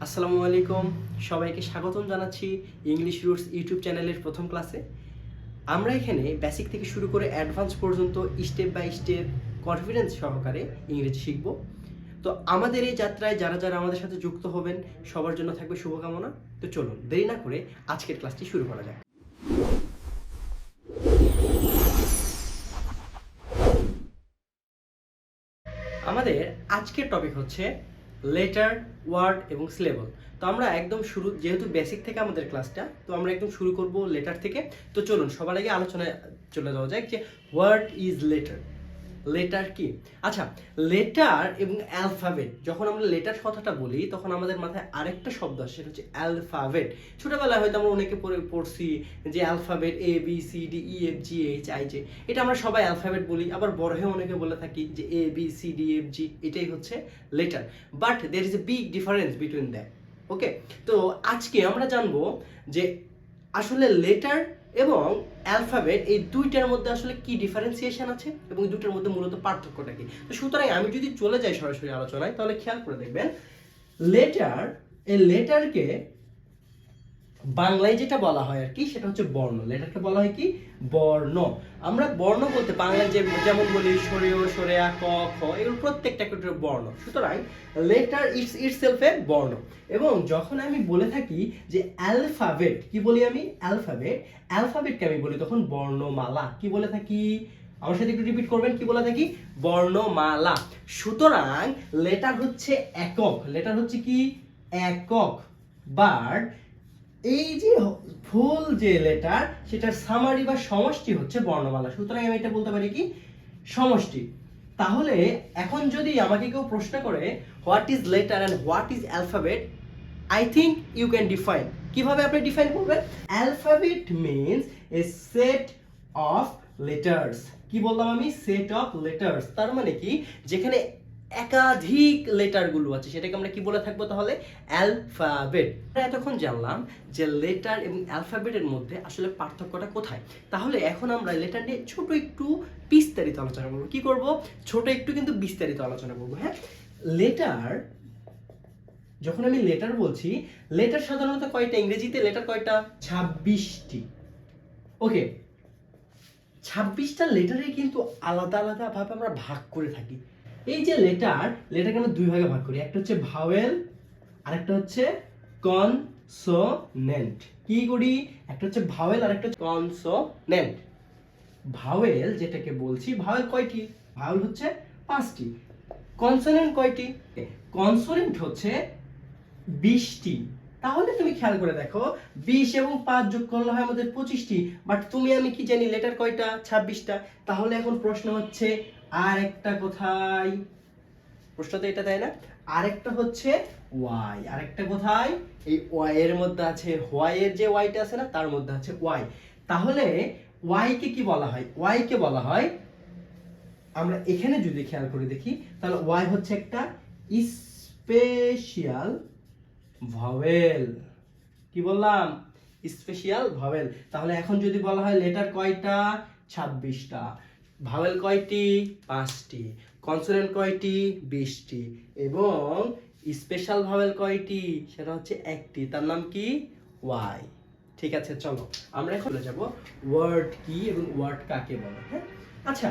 আসসালামু আলাইকুম, সবাইকে স্বাগতম জানাচ্ছি ইংলিশ রুটস ইউটিউব চ্যানেলের প্রথম ক্লাসে। আমরা এখানে বেসিক থেকে শুরু করে অ্যাডভান্স পর্যন্ত স্টেপ বাই স্টেপ কনফিডেন্স সহকারে ইংরেজি শিখব। তো আমাদের এই যাত্রায় যারা যারা আমাদের সাথে যুক্ত হবেন সবার জন্য থাকবে শুভকামনা। তো চলুন দেরি না করে আজকের ক্লাসটি শুরু করা যাক। আমাদের আজকের টপিক হচ্ছে লেটার, ওয়ার্ড এবং সিলেবল। তো আমরা একদম শুরু, যেহেতু বেসিক থেকে আমাদের ক্লাসটা, তো আমরা একদম শুরু করব লেটার থেকে। তো চলুন সবার আগে আলোচনায় চলে যাওয়া যাক যে হোয়াট ইজ লেটার। লেটার কি? আচ্ছা, লেটার এবং অ্যালফাবেট, যখন আমরা লেটার কথাটা বলি তখন আমাদের মাথায় আরেকটা শব্দ আসে, সেটা হচ্ছে অ্যালফাবেট। ছোটবেলায় হয়তো আমরা অনেকে পড়ছি যে alphabet A B C D E F G H I J, এটা আমরা সবাই অ্যালফাবেট বলি। আবার বড় হয়ে অনেকে বলে থাকি যে A B C D F G, এটাই হচ্ছে letter. But there is a big difference between that. Okay, তো আজকে আমরা জানবো যে আসলে লেটার এবং অ্যালফাবেট এই দুইটার মধ্যে আসলে কি ডিফারেন্সিয়েশন আছে এবং দুইটার মধ্যে মূলত পার্থক্যটা কি। তো সুতরাং আমি যদি চলে যাই সরাসরি আলোচনায়, তাহলে খেয়াল করে দেখবেন লেটার, এই লেটারকে বাংলায় যেটা বলা হয় আর কি, সেটা হচ্ছে বর্ণ। লেটারকে বলা হয় কি? বর্ণ। আমরা বর্ণ বলতে বাংলায় যেমন বলি সরেয়, সরেয়া, ক, খ, এগুলো প্রত্যেকটা একটা বর্ণ। সুতরাং লেটার ইটসেলফ এ বর্ণ। এবং যখন আমি বলে থাকি যে অ্যালফাবেট, কি বলি আমি? অ্যালফাবেট। অ্যালফাবেটকে আমি বলি তখন বর্ণমালা। কি বলে থাকি? আমার সাথে একটু রিপিট করবেন, কি বলে থাকি? বর্ণমালা। সুতরাং লেটার হচ্ছে একক। লেটার হচ্ছে কি? একক। বাট এই যে ফুল যে লেটার, সেটার সামারি বা সমষ্টি হচ্ছে বর্ণমালা। সুতরাং আমি এটা বলতে পারি কি? সমষ্টি। তাহলে এখন যদি আমাকে কেউ প্রশ্ন করে what is letter and what is alphabet, I think you can define. কিভাবে আপনি ডিফাইন করবেন? Alphabet means a set of letters. কি বললাম আমি? Set of letters. তার মানে কি? যেখানে একাধিক লেটারগুলো আছে সেটাকে আমরা কি বলে থাকবো তাহলে? অ্যালফাবেট। আমরা এতক্ষণ জানলাম যে লেটার এবং অ্যালফাবেটের মধ্যে আসলে পার্থক্যটা কোথায়। তাহলে এখন আমরা লেটার নিয়ে ছোট একটু বিস্তারিত আলোচনা করবো। কি করব? ছোট একটু কিন্তু বিস্তারিত আলোচনা করবো। হ্যাঁ, লেটার, যখন আমি লেটার বলছি, লেটার সাধারণত কয়টা? ইংরেজিতে লেটার কয়টা? 26টি। ওকে, 26টা লেটারে কিন্তু আলাদা আলাদা ভাবে আমরা ভাগ করে থাকি। এই যে লেটারকে আমরা দুই ভাগে ভাগ করি। একটা হচ্ছে ভাওয়েল, আরেকটা হচ্ছে কনসোনেন্ট। কি করি? একটা হচ্ছে ভাওয়েল আর একটা হচ্ছে কনসোনেন্ট। ভাওয়েল যেটাকে বলছি, ভাওয়েল কয়টি? ভাওয়েল হচ্ছে 5টি। কনসোনেন্ট কয়টি? কনসোনেন্ট হচ্ছে 20টি। তাহলে তুমি খেয়াল করে দেখো, 20 এবং 5 যোগ করলে হয় আমাদের 25টি। বাট তুমি আমি কি জানি লেটার কয়টা? 26টা। তাহলে এখন প্রশ্ন হচ্ছে আর একটা কোথায়? প্রশ্ন তো এটা, তাই না? আরেকটা হচ্ছে ওয়াই। আরেকটা কোথায়? এই ওয়াই এর মধ্যে আছে। ওয়াই এর যে ওয়াইটা আছে না, তার মধ্যে আছে ওয়াই। তাহলে ওয়াই কে কি বলা হয়? ওয়াই কে বলা হয়, আমরা এখানে যদি খেয়াল করে দেখি, তাহলে ওয়াই হচ্ছে একটা স্পেশাল ভাওয়েল। কি বললাম? Special vowel. তাহলে এখন যদি বলা হয় লেটার কয়টা? 26টা। ভাওয়েল কয়টি? 5টি। কনসোনেন্ট কয়টি? 20টি। এবং স্পেশাল ভাওয়েল কয়টি? সেটা হচ্ছে একটি, তার নাম কি? ওয়াই। ঠিক আছে, চলো আমরা এখন চলে যাব ওয়ার্ড কি এবং ওয়ার্ড কাকে বলে। হ্যাঁ, আচ্ছা,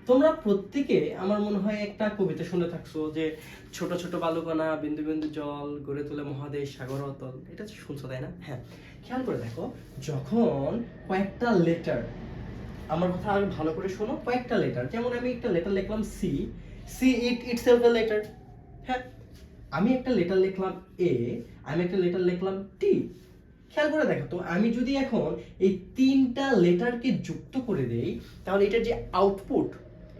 তোমরা প্রত্যেকে আমার মনে হয় একটা কবিতা শুনে থাকছো যে ছোট ছোট বালুকণা বিন্দু বিন্দু জল গড়ে তোলে মহাদেশ সাগর অতল। এটা শুনছো, তাই না? হ্যাঁ, খেয়াল করে দেখো, যখন কয়েকটা লেটার, আমার কথা আরো ভালো করে শোনো, কয়েকটা লেটার, যেমন আমি একটা লেটার লিখলাম C, C itself a letter. হ্যাঁ, আমি একটা লেটার লিখলাম এ, আমি একটা লেটার লিখলাম টি। খেয়াল করে দেখো তো, আমি যদি এখন এই তিনটা লেটারকে যুক্ত করে দেই, তাহলে এটার যে আউটপুট,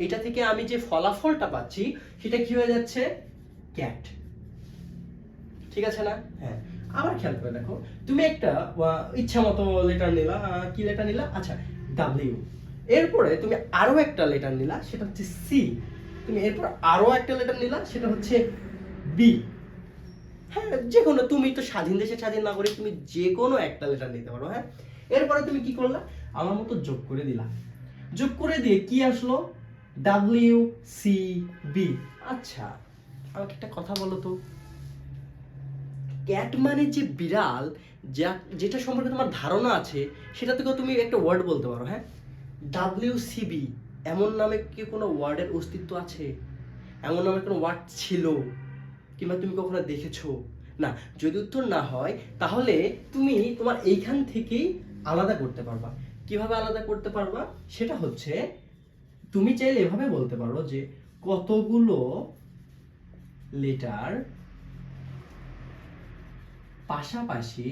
এটা থেকে আমি যে ফলাফলটা পাচ্ছি, সেটা কি হয়ে যাচ্ছে? ক্যাট। ঠিক আছে না? হ্যাঁ, আবার খেয়াল করে দেখো, তুমি একটা ইচ্ছা মতো লেটার নিলা। কি লেটার নিলা? আচ্ছা, ডাব্লিউ। এরপরে তুমি আরো একটা লেটার নিলা, সেটা হচ্ছে সি। তুমি এরপর আরো একটা লেটার নিলা, সেটা হচ্ছে বি। হ্যাঁ, যে কোনো, তুমি তো স্বাধীন দেশের স্বাধীন নাগরিক, তুমি যে কোনো একটা লেটার নিতে পারো। হ্যাঁ, এরপরে তুমি কি করলা? আমার মতো যোগ করে দিলা। যোগ করে দিয়ে কি আসলো? W C B. আচ্ছা, আমাকে একটা কথা বলো তো, ক্যাট মানে যে বিড়াল, যেটা সম্পর্কে তোমার ধারণা আছে সেটা থেকেও তুমি একটা ওয়ার্ড বলতে পারো। হ্যাঁ, WCB এমন নামে কি কোনো ওয়ার্ডের অস্তিত্ব আছে? এমন নামে কোনো ওয়ার্ড ছিল কিংবা তুমি কখনো দেখেছো? না। যদি উত্তর না হয় তাহলে তুমি তোমার এইখান থেকেই আলাদা করতে পারবা। কিভাবে আলাদা করতে পারবা? সেটা হচ্ছে তুমি চাইলে এভাবে বলতে পারো যে কতগুলো লেটার পাশাপাশি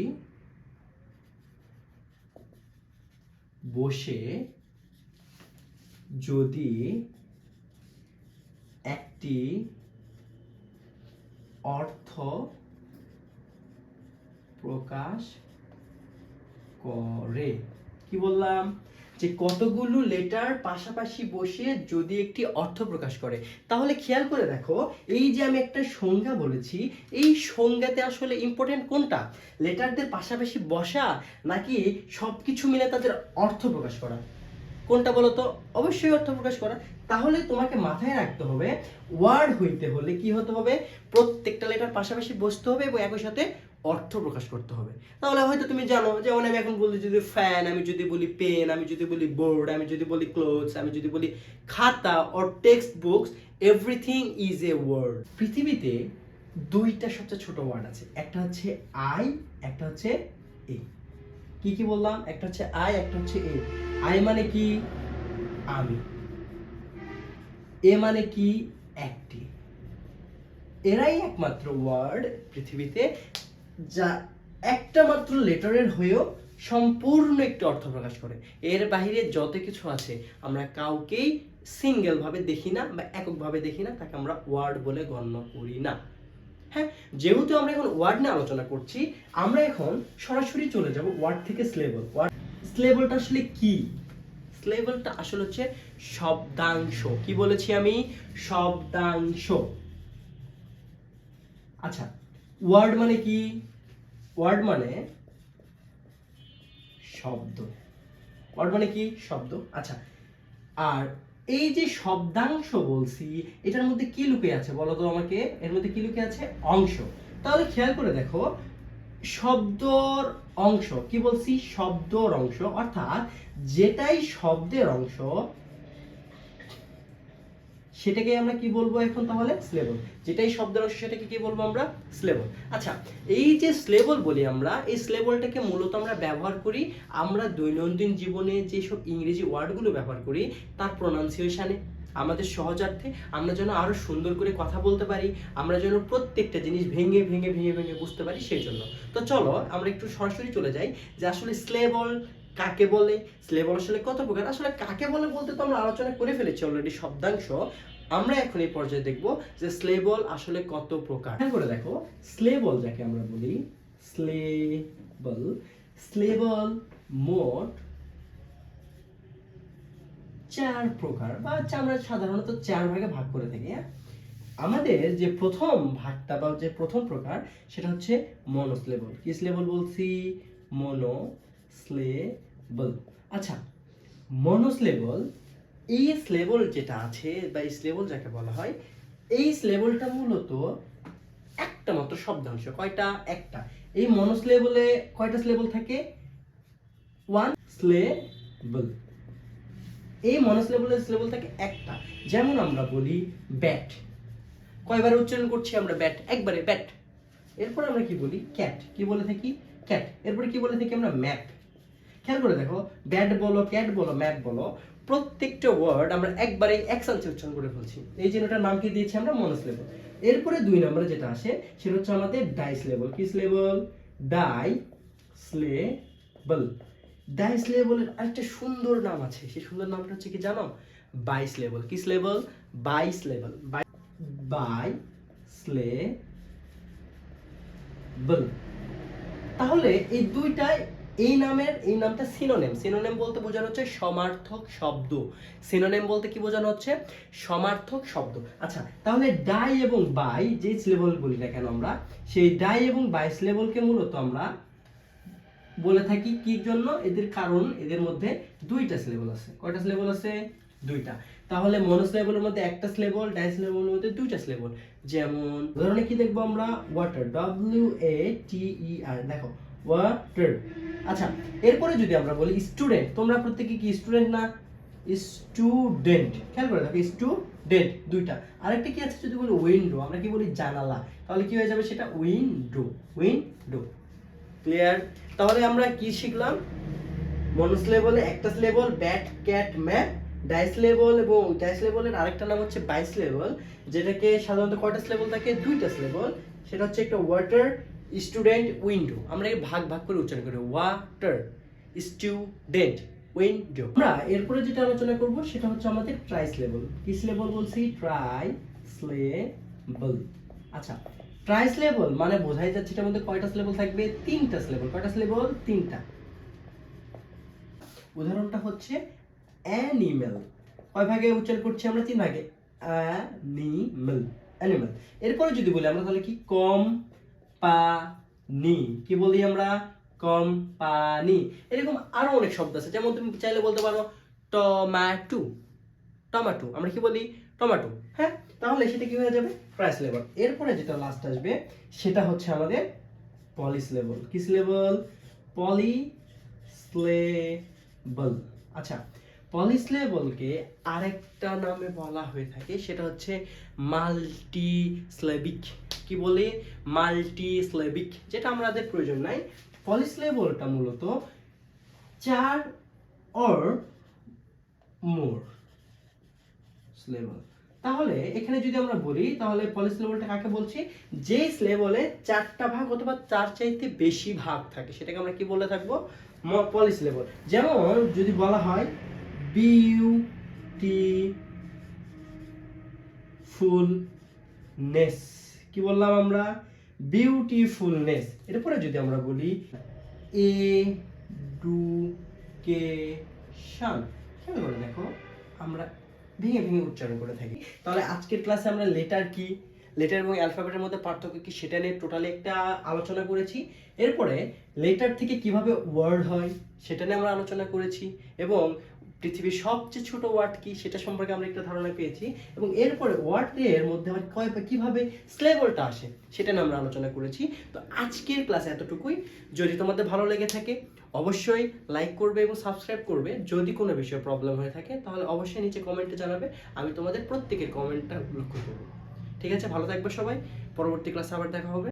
বসে যদি একটি অর্থ প্রকাশ করে। কি বললাম? যে কতগুলো লেটার পাশাপাশি বসে যদি একটি অর্থ প্রকাশ করে। তাহলে খেয়াল করে দেখো, এই যে আমি একটা সংজ্ঞা বলেছি, এই সংজ্ঞাতে আসলে ইম্পর্টেন্ট কোনটা? লেটারদের পাশাপাশি বসা নাকি সবকিছু মিলে তাদের অর্থ প্রকাশ করা? কোনটা বলো তো? অবশ্যই অর্থ প্রকাশ করা। তাহলে তোমাকে মাথায় রাখতে হবে, ওয়ার্ড হইতে হলে কি হতে হবে? প্রত্যেকটা লেটার পাশাপাশি বসতে হবে এবং একই সাথে অর্থ প্রকাশ করতে হবে। তাহলে হয়তো তুমি জানো, যেমন আমি এখন বলি যদি ফ্যান, আমি যদি বলি পেন, আমি যদি বলি বোর্ড, আমি যদি বলি ক্লোথস, আমি যদি বলি খাতা or text books, everything is a word. পৃথিবীতে দুইটা সবচেয়ে ছোট ওয়ার্ড আছে, একটা হচ্ছে আই, একটা হচ্ছে এ। কি কি বললাম? একটা হচ্ছে আই, একটা হচ্ছে এ। আই মানে কি? আমি। এ মানে কি? একটি। এরাই একমাত্র ওয়ার্ড পৃথিবীতে যা একটা মাত্র লেটারের হয়েও সম্পূর্ণ একটি অর্থ প্রকাশ করে। এর বাইরে যত কিছু আছে আমরা কাউকেই সিঙ্গেল ভাবে দেখি না বা এককভাবে দেখি না, তাকে আমরা ওয়ার্ড বলে গণ্য করি না। হ্যাঁ, যেহেতু আমরা এখন ওয়ার্ড নিয়ে আলোচনা করছি, আমরা এখন সরাসরি চলে যাব ওয়ার্ড থেকে স্লেবল। স্লেবলটা আসলে কি? স্লেবলটা আসলে হচ্ছে শব্দাংশ। কি বলেছি আমি? শব্দাংশ। আচ্ছা, ওয়ার্ড মানে কি? ওয়ার্ড মানে শব্দ। ওয়ার্ড মানে কি? শব্দ। আচ্ছা, আর এই যে শব্দাংশ বলছি, এটার মধ্যে কি লুকিয়ে আছে বলো তো আমাকে? এর মধ্যে কি লুকিয়ে আছে? অংশ। তাহলে খেয়াল করে দেখো, শব্দর অংশ। কি বলছি? শব্দর অংশ, অর্থাৎ যেটাই শব্দের অংশ সেটাকে আমরা কি বলবো এখন তাহলে? স্লেবল। যেটাই শব্দের অংশ সেটাকে কি বলবো আমরা? স্লেবল। আচ্ছা, এই যে স্লেবল বলি আমরা, এই স্লেবলটাকে মূলত আমরা ব্যবহার করি আমরা দৈনন্দিন জীবনে যেসব ইংরেজি ওয়ার্ডগুলো ব্যবহার করি তার প্রোনাউন্সিয়েশনে, আমাদের সহজার্থে, আমরা যেন আরো সুন্দর করে কথা বলতে পারি, আমরা যেন প্রত্যেকটা জিনিস ভেঙে ভেঙে ভেঙে ভেঙে বুঝতে পারি, সেই জন্য। তো চলো আমরা একটু সরাসরি চলে যাই যে আসলে স্লেবল কাকে বলে, স্লেবল আসলে কত প্রকার। আসলে কাকে বলে বলতে তো আমরা আলোচনা করে ফেলেছি অলরেডি, শব্দাংশ। আমরা এখন এই পর্যায়ে দেখব যে স্লেবল আসলে কত প্রকার। খেয়াল করে দেখো, স্লেবল যাকে আমরা বলি, স্লেবল, স্লেবল মোট 4 প্রকার, বা আমরা সাধারণত 4 ভাগে ভাগ করে থাকি। আমাদের যে প্রথম ভাগটা বা যে প্রথম প্রকার সেটা হচ্ছে মনোস্লেবল। কি স্লেবল বলছি? মনোস্লেবল। আচ্ছা, মনোস্লেবল, এই স্লেবল যেটা আছে বা এই স্লেবল যাকে বলা হয়, এই স্লেবলটা মূলত একটা মাত্র শব্দাংশ। কয়টা? একটা। এই মনোস্লেবলে কয়টা স্লেবল থাকে? 1 স্লেবল। এই মনোস্লেবলের স্লেবল থাকে একটা। যেমন আমরা বলি ব্যাট, কয়বার উচ্চারণ করছি আমরা? ব্যাট, একবারে, ব্যাট। এরপর আমরা কি বলি? ক্যাট। কি বলে থাকি? ক্যাট। এরপরে কি বলে থাকি আমরা? ম্যাপ। খেয়াল করে দেখো, ব্যাট বলো, ক্যাট বলো, ম্যাপ বলো, প্রত্যেকটা ওয়ার্ড আমরা একবারে একসাথে উচ্চারণ করে ফেলছি। এই জন্য এটার নাম কি দিয়েছি আমরা? মনোস্লেবল। এরপরে 2 নম্বরে যেটা আসে সেটা হচ্ছে আমাদের ডাইস্লেবল। কি স্লেবল? ডাইস্লেবল। ডাইস্লেবলের আরেকটা সুন্দর নাম আছে, সেই সুন্দর নামটা হচ্ছে কি জানো? বাইস্লেবল। কি স্লেবল? বাইস্লেবল। বাইস্লেবল। তাহলে এই দুইটাই এই নামটা সিনোনিম। সিনোনিম বলতে বোঝানো হচ্ছে সমার্থক শব্দ। সিনোনিম বলতে কি বোঝানো হচ্ছে? সমার্থক শব্দ। আচ্ছা, তাহলে ডাই এবং বাই যে স্লেবল বলি না কেন আমরা, সেই ডাই এবং বাই স্লেবলকে মূলত আমরা বলে থাকি কি জন্য? এদের কারণ এদের মধ্যে 2টা স্লেবল আছে। কয়টা স্লেবল আছে? 2টা। তাহলে মনোসিলেবলের মধ্যে একটা সিলেবল, ডাইসিলেবলের মধ্যে দুইটা সিলেবল। যেমন উদাহরণে কি দেখবো আমরা, ওয়াটার, WATER, দেখো ওয়াটার। আচ্ছা, এরপরে যদি আমরা বলি স্টুডেন্ট, তোমরা প্রত্যেকে কি স্টুডেন্ট না? স্টুডেন্ট, খেয়াল করে দেখো, স্টুডেন্ট দুইটা। আরেকটা কি আছে যদি বলি উইন্ডো, আমরা কি বলি জানালা, তাহলে কি হয়ে যাবে সেটা উইন্ডো, উইন্ডো। ক্লিয়ার? তাহলে আমরা কি শিখলাম? মনোসিলেবলে একটা সিলেবল, ব্যাট, ক্যাট, ম্যাপ। ডাইসিলেবল এবং ডাইসিলেবলের আরেকটা নাম হচ্ছে বাইসিলেবল, যেটাকে সাধারণত কয়টা সিলেবল থাকে? দুইটা সিলেবল। সেটা হচ্ছে একটা ওয়াটার, স্টুডেন্ট, উইন্ডো। আমরা এই ভাগ ভাগ করে উচ্চারণ করি, ওয়াটার, স্টুডেন্ট, উইন্ডো। আমরা এরপরে যেটা আলোচনা করব সেটা হচ্ছে আমাদের ট্রাইসিলেবল। কি সিলেবল বলছি? ট্রাইসিলেবল। আচ্ছা, ট্রাইসিলেবল মানে বোঝাই যাচ্ছে এটার মধ্যে কয়টা সিলেবল থাকবে? তিনটা সিলেবল। কয়টা সিলেবল? তিনটা। উদাহরণটা হচ্ছে অ্যানিমেল। কয় ভাগে উচ্চারণ করছি আমরা? তিন ভাগে, অ্যানিমেল, অ্যানিমেল। এরপরে যদি বলি আমরা তাহলে কি? কোম্পানি। কি বলি আমরা? কোম্পানি। এরকম আরো অনেক শব্দ আছে, যেমন তুমি চাইলে বলতে পারো টমেটো, টমেটো। আমরা কি বলি? টমেটো। হ্যাঁ, তাহলে সেটা কি হয়ে যাবে? ট্রাইসিলেবল। এরপরে যেটা লাস্ট আসবে সেটা হচ্ছে আমাদের পলিসিলেবল। কি সিলেবল? পলিসিলেবল। আচ্ছা, পলিসিলেবলকে আরেকটা নামে বলা হয়ে থাকে, সেটা হচ্ছে মাল্টিসিলেবিক। কি বলে? মাল্টিসিলেবিক, যেটা আমাদের প্রয়োজন নাই। পলিসিলেবলটা মূলত 4 or more সিলেবল। তাহলে এখানে যদি আমরা বলি তাহলে পলিসিলেবলটা কাকে বলছি? যে সিলেবলে 4টা ভাগ অথবা 4 চাইতে বেশি ভাগ থাকে সেটাকে আমরা কি বলে থাকবো? পলিসিলেবল। যেমন যদি বলা হয় বিউটিফুলনেস, কি বললাম আমরা? বিউটিফুলনেস। এরপরে যদি আমরা বলি এডুকেশন, খেয়াল করে দেখো আমরা ভেঙে ভেঙে উচ্চারণ করে থাকি। তাহলে আজকের ক্লাসে আমরা লেটার কি, লেটার এবং অ্যালফাবেটের মধ্যে পার্থক্য কি সেটা নিয়ে টোটালি একটা আলোচনা করেছি। এরপরে লেটার থেকে কিভাবে ওয়ার্ড হয় সেটা নিয়ে আমরা আলোচনা করেছি, এবং পৃথিবীর সবচেয়ে ছোট ওয়ার্ড কি সেটা সম্পর্কে আমরা একটা ধারণা পেয়েছি, এবং এরপরে ওয়ার্ডের মধ্যে আবার কিভাবে সিলেবলটা আসে সেটা নিয়ে আমরা আলোচনা করেছি। তো আজকের ক্লাসে এতটুকুই। যদি তোমাদের ভালো লেগে থাকে অবশ্যই লাইক করবে এবং সাবস্ক্রাইব করবে। যদি কোনো বিষয়ে প্রবলেম হয়ে থাকে তাহলে অবশ্যই নিচে কমেন্টে জানাবে, আমি তোমাদের প্রত্যেকের কমেন্টটা লক্ষ্য করব। ঠিক আছে, ভালো থাকবে সবাই। পরবর্তী ক্লাসে আবার দেখা হবে।